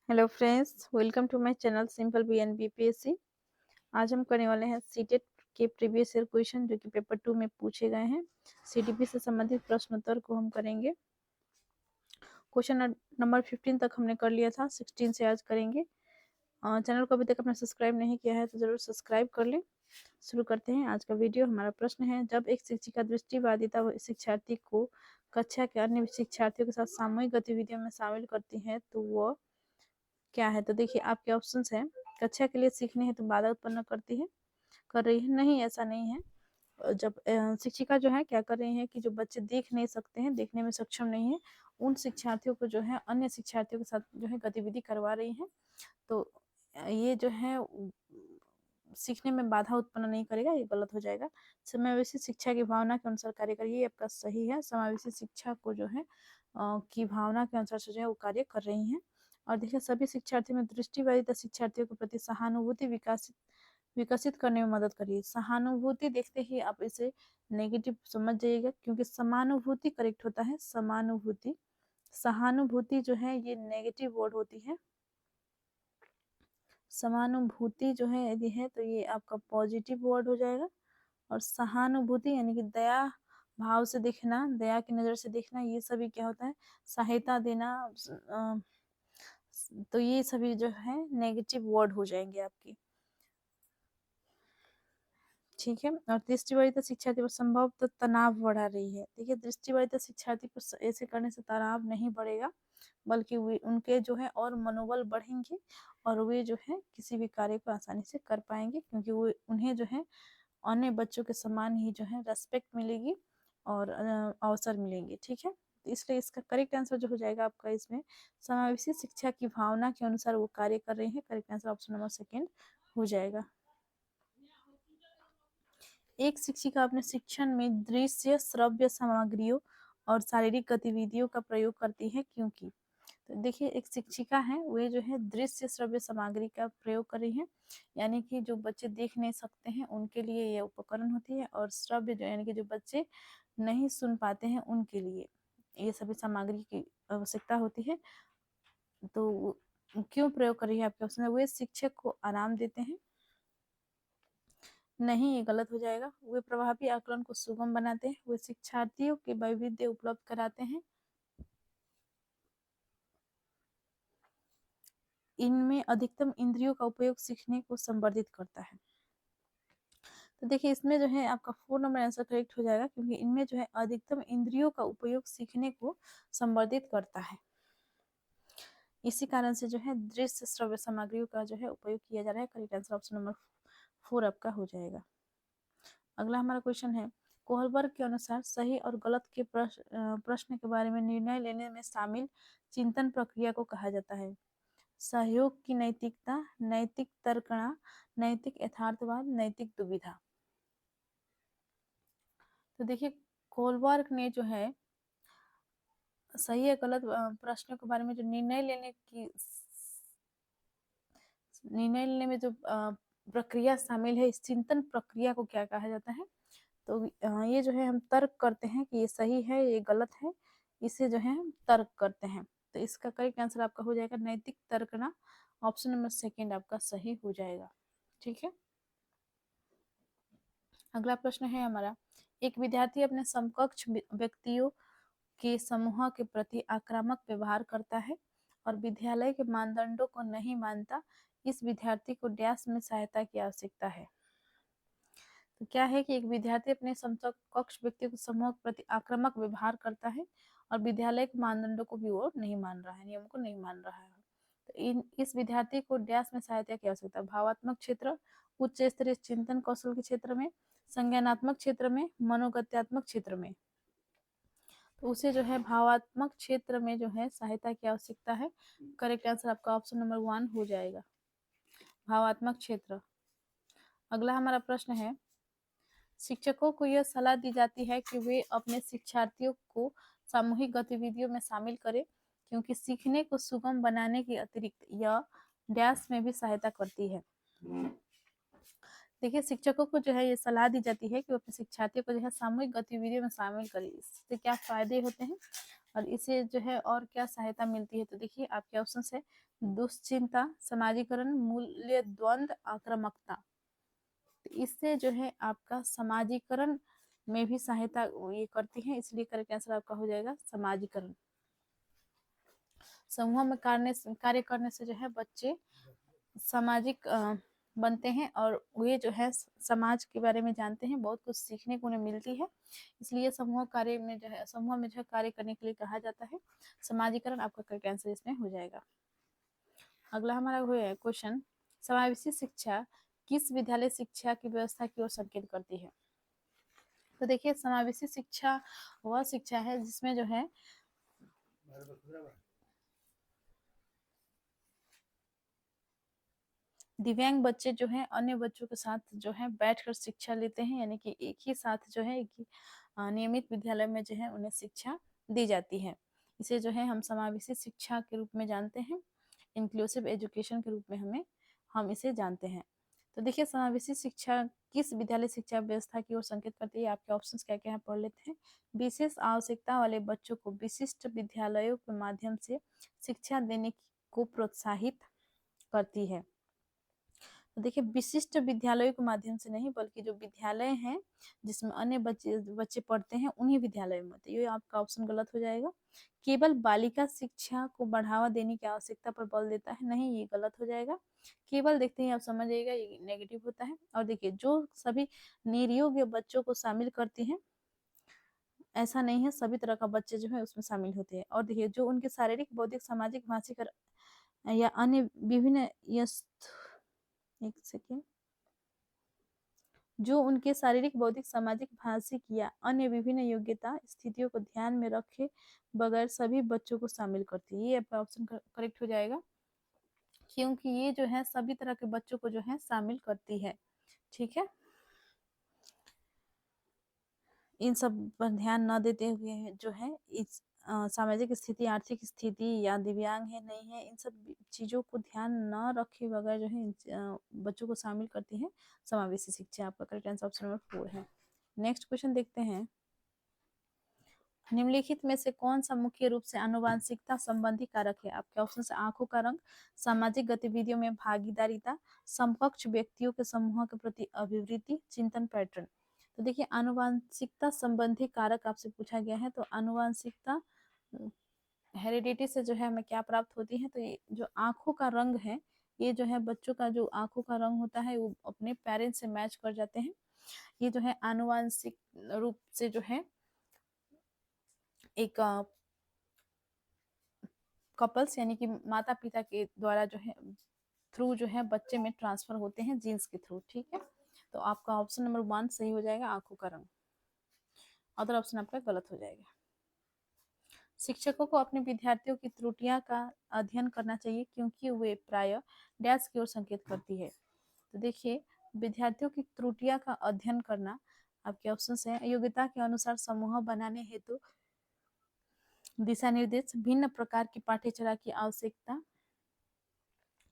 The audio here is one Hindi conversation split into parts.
Hello friends, welcome to my channel simple B N BPSC. आज हम करने वाले हैं सीटेट के प्रीवियस ईयर क्वेश्चन जो कि पेपर 2 में पूछे गए हैं। सीटीपी से संबंधित प्रश्नोत्तर को हम करेंगे। क्वेश्चन नंबर 15 तक हमने कर लिया था, 16 से आज करेंगे। चैनल को अभी तक आपने सब्सक्राइब नहीं किया है तो जरूर सब्सक्राइब कर लें। शुरू करते हैं आज का वीडियो। हमारा प्रश्न है, जब एक शिक्षिका दृष्टिबाधिता शिक्षार्थी को कक्षा के अन्य शिक्षार्थियों के साथ सामूहिक गतिविधियों में शामिल करती है तो वह क्या है। तो देखिए आपके ऑप्शंस हैं। कक्षा के लिए सीखने हेतु बाधा उत्पन्न करती है, कर रही है, नहीं ऐसा नहीं है। जब शिक्षिका जो है क्या कर रही है कि जो बच्चे देख नहीं सकते हैं, देखने में सक्षम नहीं है, उन शिक्षार्थियों को जो है अन्य शिक्षार्थियों के साथ जो है गतिविधि करवा रही है। तो ये जो है सीखने में बाधा उत्पन्न नहीं करेगा, ये गलत हो जाएगा। समावेशी शिक्षा की भावना के अनुसार कार्य करिए, आपका सही है। समावेशी शिक्षा को जो है की भावना के अनुसार जो है वो कार्य कर रही है। और देखिए सभी शिक्षार्थियों में दृष्टिबाधित शिक्षार्थियों के प्रति सहानुभूति विकसित करने में मदद करिए। सहानुभूति देखते ही आप इसे नेगेटिव समझ जाइएगा, क्योंकि समानुभूति करेक्ट होता है। समानुभूति, सहानुभूति जो है ये नेगेटिव वर्ड होती है। समानुभूति जो है यदि है तो ये आपका पॉजिटिव वर्ड हो जाएगा। और सहानुभूति यानी कि दया भाव से देखना, दया की नजर से देखना, ये सभी क्या होता है, सहायता देना। तो ये सभी जो है नेगेटिव वर्ड हो जाएंगे आपकी, ठीक है। और दृष्टिबाधित शिक्षार्थी पर संभवतः तनाव बढ़ा रही है। देखिए दृष्टिबाधित शिक्षार्थी पर ऐसे करने से तनाव नहीं बढ़ेगा, बल्कि वे उनके जो है और मनोबल बढ़ेंगे और वे जो है किसी भी कार्य को आसानी से कर पाएंगे, क्योंकि वो उन्हें जो है अन्य बच्चों के समान ही जो है रेस्पेक्ट मिलेगी और अवसर मिलेंगे, ठीक है। तो इसलिए इसका करेक्ट आंसर जो हो जाएगा आपका इसमें समावेशी शिक्षा की भावना के अनुसार वो कार्य कर रहे हैं। करेक्ट आंसर ऑप्शन नंबर 2 हो जाएगा। एक शिक्षिका अपने शिक्षण में दृश्य श्रव्य सामग्रियों और शारीरिक गतिविधियों का प्रयोग करती है, क्योंकि तो देखिए एक शिक्षिका है, वे जो है दृश्य श्रव्य सामग्री का प्रयोग कर रही है, यानी कि जो बच्चे देख नहीं सकते हैं उनके लिए ये उपकरण होती है, और श्रव्य जो यानी कि जो बच्चे नहीं सुन पाते हैं उनके लिए ये सभी सामग्री की आवश्यकता होती है। तो क्यों प्रयोग कर रही है आपके ऑप्शन में, वे शिक्षक को आराम देते हैं, नहीं ये गलत हो जाएगा। वे प्रभावी आकलन को सुगम बनाते हैं, वे शिक्षार्थियों के वैविध्य उपलब्ध कराते हैं, इनमें अधिकतम इंद्रियों का उपयोग सीखने को संवर्धित करता है। तो देखिए इसमें जो है आपका 4 नंबर आंसर करेक्ट हो जाएगा, क्योंकि इनमें जो है अधिकतम इंद्रियों का उपयोग सीखने को संवर्धित करता है। इसी कारण से जो है दृश्य श्रव्य सामग्रियों का जो है उपयोग किया जा रहा है। करेक्ट आंसर ऑप्शन नंबर 4 आपका हो जाएगा। अगला हमारा क्वेश्चन है, कोहलबर्ग के अनुसार सही और गलत के प्रश्न के बारे में निर्णय लेने में शामिल चिंतन प्रक्रिया को कहा जाता है। सहयोग की नैतिकता, नैतिक तर्कणा, नैतिक यथार्थवाद, नैतिक दुविधा। तो देखिए कोहलबर्ग ने जो है सही या गलत प्रश्नों के बारे में जो निर्णय लेने में जो प्रक्रिया शामिल है, इस चिंतन प्रक्रिया को क्या कहा जाता है। तो ये जो है हम तर्क करते हैं कि ये सही है ये गलत है, इसे जो है हम तर्क करते हैं। तो इसका करेक्ट आंसर आपका हो जाएगा नैतिक तर्कना, ऑप्शन नंबर 2 आपका सही हो जाएगा, ठीक है। अगला प्रश्न है हमारा, एक विद्यार्थी अपने समकक्ष व्यक्तियों के समूह के प्रति आक्रामक व्यवहार करता है और विद्यालय के मानदंडों को नहीं मानता, इस विद्यार्थी को डैश में सहायता की आवश्यकता है। तो क्या है कि एक विद्यार्थी अपने समकक्ष व्यक्ति के समूह के प्रति आक्रामक व्यवहार करता है और विद्यालय के मानदंडों को भी वो नहीं मान रहा है, नियम को नहीं मान रहा है। तो इस विद्यार्थी को डैश में सहायता की आवश्यकता है। भावात्मक क्षेत्र, उच्च स्तरीय चिंतन कौशल के क्षेत्र में, संज्ञानात्मक क्षेत्र में, मनोगत्यात्मक क्षेत्र में। तो उसे जो है भावात्मक क्षेत्र में जो है सहायता की आवश्यकता है। करेक्ट आंसर आपका ऑप्शन नंबर 1 हो जाएगा, भावात्मक क्षेत्र। अगला हमारा प्रश्न है, शिक्षकों को यह सलाह दी जाती है कि वे अपने शिक्षार्थियों को सामूहिक गतिविधियों में शामिल करें, क्योंकि सीखने को सुगम बनाने के अतिरिक्त यह डैश में भी सहायता करती है। देखिए शिक्षकों को जो है ये सलाह दी जाती है कि वो अपने शिक्षार्थियों को जो है सामूहिक गतिविधियों में शामिल करें। इससे क्या फायदे होते हैं, और इसे जो है और क्या सहायता मिलती है, तो देखिए आपके ऑप्शन है दुश्चिंता, समाजीकरण, मूल्य द्वंद, आक्रामकता। तो इससे जो है आपका समाजीकरण में भी सहायता ये करती है, इसलिए करेक्ट आंसर आपका हो जाएगा समाजीकरण। समूह में कार्य करने से जो है बच्चे सामाजिक बनते हैं और वे जो है समाज के बारे में जानते हैं, बहुत कुछ सीखने को उन्हें मिलती है, इसलिए समूह कार्य में जो है समूह में जो है कार्य करने के लिए कहा जाता है। समाजीकरण आपका करेक्ट आंसर इसमें हो जाएगा। अगला हमारा वो है क्वेश्चन, समावेशी शिक्षा किस विद्यालय शिक्षा की व्यवस्था की ओर संकेत करती है। तो देखिए समावेशी शिक्षा वह शिक्षा है जिसमें जो है दिव्यांग बच्चे जो हैं अन्य बच्चों के साथ जो है बैठकर शिक्षा लेते हैं, यानी कि एक ही साथ जो है एक ही नियमित विद्यालय में जो है उन्हें शिक्षा दी जाती है। इसे जो है हम समावेशी शिक्षा के रूप में जानते हैं, इंक्लूसिव एजुकेशन के रूप में हम इसे जानते हैं। तो देखिए समावेशी शिक्षा किस विद्यालय शिक्षा व्यवस्था की ओर संकेत करती है, आपके ऑप्शंस क्या क्या है पढ़ लेते हैं। विशेष आवश्यकता वाले बच्चों को विशिष्ट विद्यालयों के माध्यम से शिक्षा देने को प्रोत्साहित करती है। तो देखिए विशिष्ट विद्यालयों के माध्यम से नहीं, बल्कि जो विद्यालय हैं जिसमें अन्य बच्चे पढ़ते हैं उन्हीं विद्यालयों में, तो ये आपका ऑप्शन गलत हो जाएगा। केवल बालिका शिक्षा को बढ़ावा देने की आवश्यकता पर बल देता है, नहीं, ये गलत हो जाएगा। केवल देखते ही आप समझ जाइएगा ये नेगेटिव होता है। और देखिए जो सभी निरयोग्य बच्चों को शामिल करती है, ऐसा नहीं है, सभी तरह का बच्चे जो है उसमें शामिल होते हैं। और देखिए जो उनके शारीरिक, बौद्धिक, सामाजिक, मानसिक या अन्य विभिन्न एक सेकेंड, जो उनके शारीरिक, बौद्धिक, सामाजिक, भाषिक या अन्य विभिन्न योग्यता स्थितियों को ध्यान में रखे बगैर सभी बच्चों को शामिल करती है, ये आपका ऑप्शन करेक्ट हो जाएगा, क्योंकि ये जो है सभी तरह के बच्चों को जो है शामिल करती है। ठीक है, इन सब पर ध्यान न देते हुए जो है इस सामाजिक स्थिति, आर्थिक स्थिति या दिव्यांग है नहीं है, इन सब चीज़ों को ध्यान न रखे बगैर जो है बच्चों को शामिल करती है समावेशी शिक्षा। आपका करेक्ट आंसर ऑप्शन नंबर 4 है। नेक्स्ट क्वेश्चन देखते हैं, निम्नलिखित में से कौन सा मुख्य रूप से आनुवांशिकता संबंधी कारक है। आपके ऑप्शन से आंखों का रंग, सामाजिक गतिविधियों में भागीदारिता, समकक्ष व्यक्तियों के समूह के प्रति अभिवृत्ति, चिंतन पैटर्न। तो देखिए आनुवांशिकता संबंधी कारक आपसे पूछा गया है, तो आनुवांशिकता हेरिडिटी से जो है हमें क्या प्राप्त होती है, तो ये जो आंखों का रंग है, ये जो है बच्चों का जो आंखों का रंग होता है वो अपने पेरेंट्स से मैच कर जाते हैं। ये जो है आनुवांशिक रूप से जो है एक कपल्स यानी कि माता पिता के द्वारा जो है थ्रू जो है बच्चे में ट्रांसफर होते हैं जीन्स के थ्रू। ठीक है, तो आपका ऑप्शन नंबर 1 सही हो जाएगा, आंखों का रंग। अदर ऑप्शन आपका गलत हो जाएगा। शिक्षकों को अपने विद्यार्थियों की त्रुटियां का अध्ययन करना चाहिए क्योंकि वे प्राय डैश की ओर संकेत करती है। तो देखिए विद्यार्थियों की त्रुटियां का अध्ययन करना, आपके ऑप्शन है योग्यता के अनुसार समूह बनाने हेतु दिशा निर्देश, भिन्न प्रकार की पाठ्यचर्या की आवश्यकता,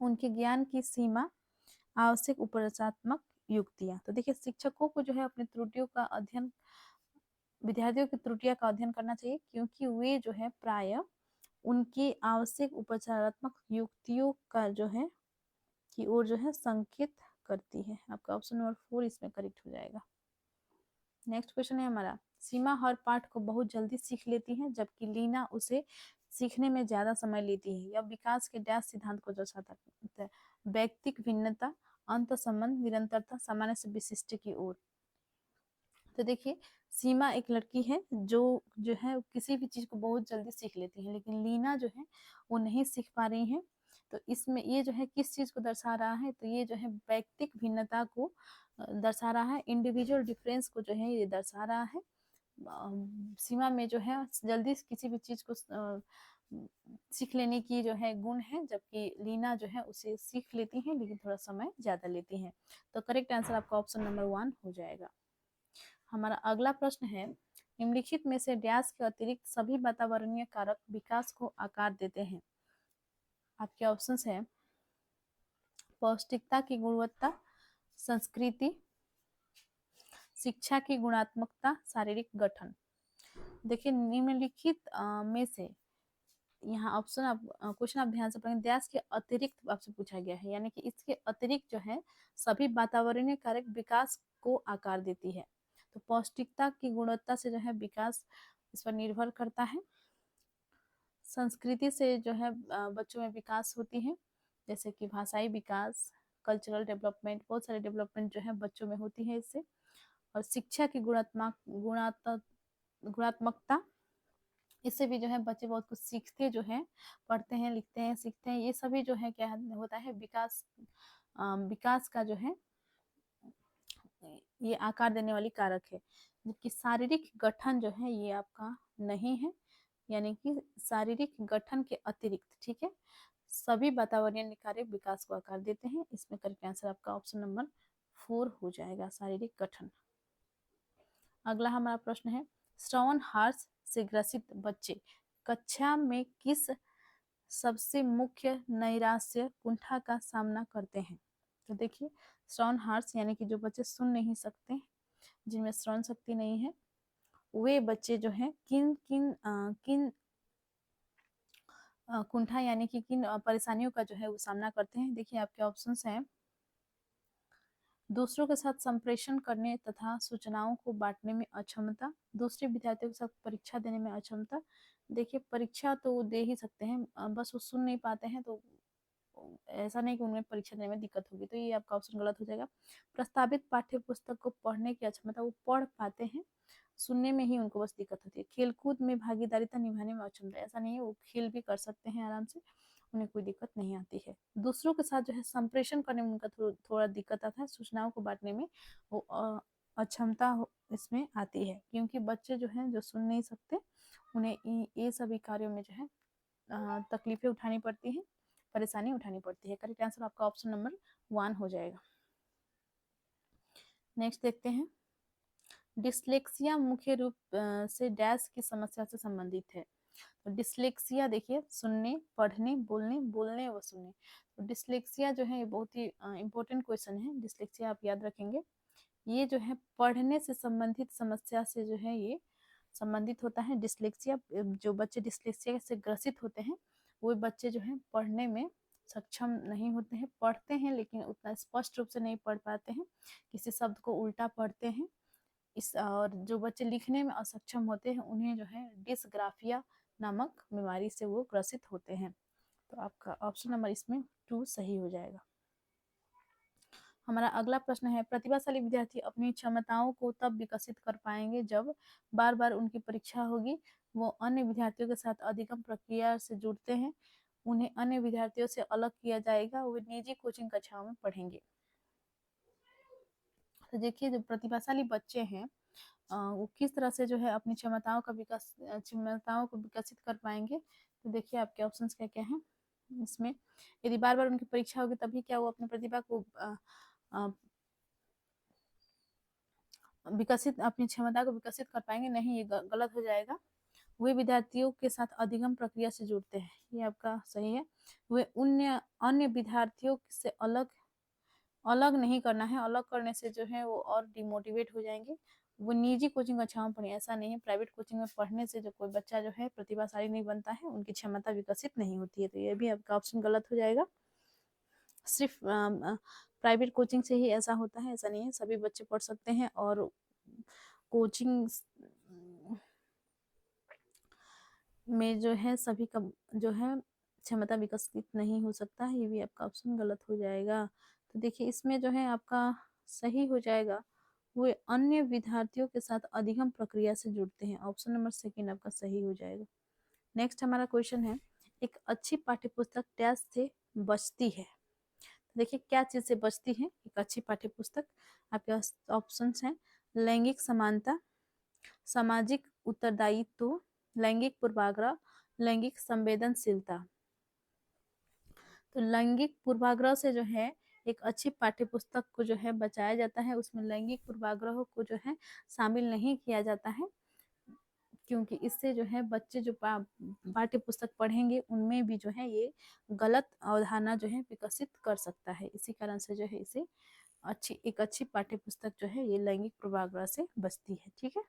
उनके ज्ञान की सीमा, आवश्यक उपदेशात्मक युक्तियां। तो देखिए शिक्षकों को जो है अपनी त्रुटियों का अध्ययन, विद्यार्थियों की त्रुटियां का अध्ययन करना चाहिए क्योंकि वे जो है प्राय उनकी आवश्यक उपचारात्मक युक्तियों का जो है की ओर जो है संकेत करती है। आपका ऑप्शन नंबर 4 इसमें करेक्ट हो जाएगा। नेक्स्ट क्वेश्चन है हमारा, सीमा हर पाठ को बहुत जल्दी सीख लेती है जबकि लीना उसे सीखने में ज्यादा समय लेती है। यह विकास के डैश सिद्धांत को दर्शाता है, व्यक्तिक भिन्नता, अंत संबंध, निरंतरता, सामान्य से विशिष्ट की ओर। तो देखिए सीमा एक लड़की है जो है किसी भी चीज को बहुत जल्दी सीख लेती है, लेकिन लीना जो है वो नहीं सीख पा रही है। तो इसमें ये जो है किस चीज को दर्शा रहा है, तो ये जो है व्यक्तिक भिन्नता को दर्शा रहा है, इंडिविजुअल डिफरेंस को जो है ये दर्शा रहा है। सीमा में जो है जल्दी किसी भी चीज को सीख लेने की जो है गुण है, जबकि लीना जो है उसे सीख लेती है लेकिन थोड़ा समय ज्यादा लेती है। तो करेक्ट आंसर आपका ऑप्शन नंबर 1 हो जाएगा। हमारा अगला प्रश्न है, निम्नलिखित में से डैश के अतिरिक्त सभी वातावरणीय कारक विकास को आकार देते हैं। आपके ऑप्शंस है पौष्टिकता की गुणवत्ता, संस्कृति, शिक्षा की गुणात्मकता, शारीरिक गठन। देखिए निम्नलिखित में से यहाँ ऑप्शन आप क्वेश्चन आप ध्यान से पढ़ेंगे, डैश के अतिरिक्त आपसे पूछा गया है, यानी कि इसके अतिरिक्त जो है सभी वातावरणीय कारक विकास को आकार देती है। तो पौष्टिकता की गुणवत्ता से जो है विकास इस पर निर्भर करता है। संस्कृति से जो है बच्चों में विकास होती है, जैसे कि भाषाई विकास, कल्चरल डेवलपमेंट, बहुत सारे डेवलपमेंट जो है बच्चों में होती है इससे। और शिक्षा की गुणात्मकता, इससे भी जो है बच्चे बहुत कुछ सीखते जो है, पढ़ते हैं, लिखते हैं, सीखते हैं, ये सभी जो है क्या होता है विकास का जो है ये आकार देने वाली कारक है। जबकि शारीरिक गठन जो है ये आपका नहीं है, यानी कि शारीरिक गठन के अतिरिक्त, ठीक है, सभी वातावरणीय कारक विकास को आकार देते हैं। इसमें करेक्ट आंसर आपका ऑप्शन नंबर 4 हो जाएगा, शारीरिक गठन। अगला हमारा प्रश्न है, श्रवण हार्स से ग्रसित बच्चे कक्षा में किस सबसे मुख्य नैराश्य कुंठा का सामना करते हैं? तो देखिए, श्रवण हार्स यानी कि जो बच्चे सुन नहीं सकते, जिनमें श्रवण शक्ति नहीं है, वे बच्चे जो है किन कुंठा यानी कि किन परेशानियों का जो है वो सामना करते हैं। देखिए आपके ऑप्शंस हैं, दूसरों के साथ संप्रेषण करने तथा सूचनाओं को बांटने में अक्षमता, दूसरे विद्यार्थियों के साथ परीक्षा देने में अक्षमता। देखिए परीक्षा तो वो दे ही सकते हैं, बस वो सुन नहीं पाते हैं, तो ऐसा नहीं कि उनमें परीक्षा देने में दिक्कत होगी, तो ये आपका ऑप्शन गलत हो जाएगा। प्रस्तावित पाठ्य पुस्तक को पढ़ने की अक्षमता, वो पढ़ पाते हैं, सुनने में ही उनको बस दिक्कत होती है। खेलकूद में भागीदारिता निभाने में अक्षमता, ऐसा नहीं है, वो खेल भी कर सकते हैं आराम से, उन्हें कोई दिक्कत नहीं आती है। दूसरों के साथ जो है संप्रेषण करने में उनका थोड़ा दिक्कत आता है, सूचनाओं को बांटने में वो अक्षमता इसमें आती है, क्योंकि बच्चे जो हैं जो सुन नहीं सकते, उन्हें ये सभी कार्यों में जो है तकलीफें उठानी पड़ती हैं, परेशानी उठानी पड़ती है। करेक्ट आंसर आपका ऑप्शन नंबर 1 हो जाएगा। नेक्स्ट देखते हैं, डिस्लेक्सिया मुख्य रूप से डैश की समस्या से संबंधित है। तो डिस्लेक्सिया देखिए, सुनने, पढ़ने, बोलने व सुनने। तो डिस्लेक्सिया जो है ये बहुत ही इंपॉर्टेंट क्वेश्चन है। डिस्लेक्सिया आप याद रखेंगे, ये जो है पढ़ने से संबंधित समस्या से जो है ये संबंधित होता है। डिस्लेक्सिया, जो बच्चे डिस्लेक्सिया से ग्रसित होते हैं वो बच्चे जो है पढ़ने में सक्षम नहीं होते हैं, पढ़ते हैं लेकिन उतना स्पष्ट रूप से नहीं पढ़ पाते हैं, किसी शब्द को उल्टा पढ़ते हैं। और जो बच्चे लिखने में असक्षम होते हैं उन्हें जो है डिसग्राफिया नामक बीमारी से वो ग्रसित होते हैं। तो आपका ऑप्शन नंबर इसमें 2 सही हो जाएगा। हमारा अगला प्रश्न है, प्रतिभाशाली विद्यार्थी अपनी क्षमताओं को तब विकसित कर पाएंगे जब बार बार उनकी परीक्षा होगी, वो अन्य विद्यार्थियों के साथ अधिगम प्रक्रिया से जुड़ते हैं, उन्हें अन्य विद्यार्थियों से अलग किया जाएगा, वो निजी कोचिंग कक्षाओं में पढ़ेंगे। तो देखिए जो प्रतिभाशाली बच्चे हैं वो किस तरह से जो है अपनी क्षमताओं को विकसित कर पाएंगे। तो देखिए आपके ऑप्शंस क्या क्या हैं इसमें, यदि बार बार उनकी परीक्षा होगी तभी क्या वो अपनी प्रतिभा को अपनी क्षमता को विकसित कर पाएंगे, नहीं, ये गलत हो जाएगा। वे विद्यार्थियों के साथ अधिगम प्रक्रिया से जुड़ते हैं, ये आपका सही है। वे अन्य विद्यार्थियों से अलग नहीं करना है, अलग करने से जो है वो और डिमोटिवेट हो जाएंगे। वो निजी कोचिंग कक्षाओं में पढ़े, ऐसा नहीं है, प्राइवेट कोचिंग में पढ़ने से जो कोई बच्चा जो है प्रतिभाशाली नहीं बनता है, उनकी क्षमता विकसित नहीं होती है। तो ये भी आपका ऑप्शन गलत हो जाएगा। सिर्फ प्राइवेट कोचिंग से ही ऐसा होता है, ऐसा नहीं है, सभी बच्चे पढ़ सकते हैं। और कोचिंग में जो है सभी का जो है क्षमता विकसित नहीं हो सकता है, ये भी आपका ऑप्शन गलत हो जाएगा। तो देखिए इसमें जो है आपका सही हो जाएगा, वो अन्य विद्यार्थियों के साथ अधिगम प्रक्रिया से जुड़ते हैं, ऑप्शन नंबर 2 आपका सही हो जाएगा। नेक्स्ट हमारा क्वेश्चन है, एक अच्छी पाठ्यपुस्तक डैश से बचती है। देखिए क्या चीज से बचती है एक अच्छी पाठ्यपुस्तक, आपके ऑप्शंस हैं, लैंगिक समानता, सामाजिक उत्तरदायित्व, लैंगिक पूर्वाग्रह, लैंगिक संवेदनशीलता। तो लैंगिक पूर्वाग्रह से जो है एक अच्छी पाठ्यपुस्तक को जो है बचाया जाता है, उसमें लैंगिक पूर्वाग्रह को जो है शामिल नहीं किया जाता है, क्योंकि इससे जो है बच्चे जो पाठ्य पुस्तक पढ़ेंगे उनमें भी जो है ये गलत अवधारणा जो है विकसित कर सकता है। इसी कारण से जो है इसे एक अच्छी पाठ्य पुस्तक जो है ये लैंगिक पूर्वाग्रह से बचती है। ठीक है,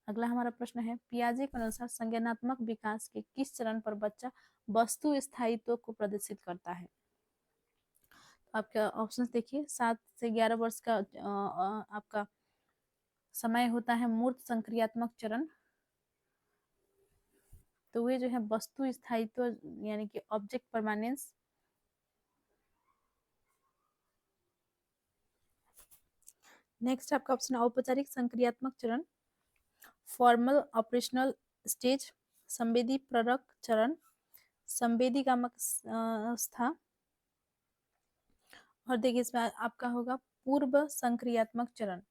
अगला हमारा प्रश्न है, पियाजे के अनुसार संज्ञानात्मक विकास के किस चरण पर बच्चा वस्तु स्थायित्व को प्रदर्शित करता है? आपका ऑप्शंस देखिए, 7 से 11 वर्ष का आपका समय होता है मूर्त संक्रियात्मक चरण, तो वे जो है वस्तु स्थायित्व यानी कि ऑब्जेक्ट परमानेंस। नेक्स्ट आपका ऑप्शन औपचारिक संक्रियात्मक चरण, फॉर्मल ऑपरेशनल स्टेज, संवेदी प्ररक चरण, संवेदी कामक अवस्था, और देखिए इसमें आपका होगा पूर्व संक्रियात्मक चरण।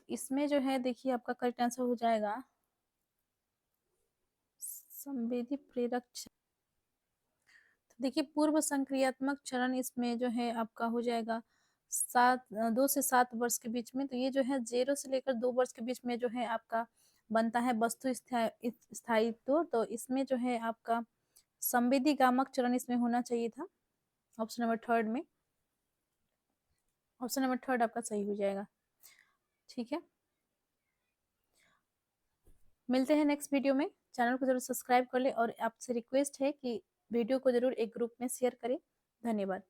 इसमें जो है देखिए आपका करेक्ट आंसर हो जाएगा संवेदी प्रेरक। तो देखिए पूर्व संक्रियात्मक चरण इसमें जो है आपका हो जाएगा 2 से 7 वर्ष के बीच में। तो ये जो है 0 से लेकर 2 वर्ष के बीच में जो है आपका बनता है वस्तु स्थायित्व। तो इसमें जो है आपका संवेदी गामक चरण इसमें होना चाहिए था ऑप्शन नंबर थर्ड में। ऑप्शन नंबर थर्ड आपका सही हो जाएगा। ठीक है, मिलते हैं नेक्स्ट वीडियो में। चैनल को जरूर सब्सक्राइब कर ले और आपसे रिक्वेस्ट है कि वीडियो को जरूर एक ग्रुप में शेयर करें। धन्यवाद।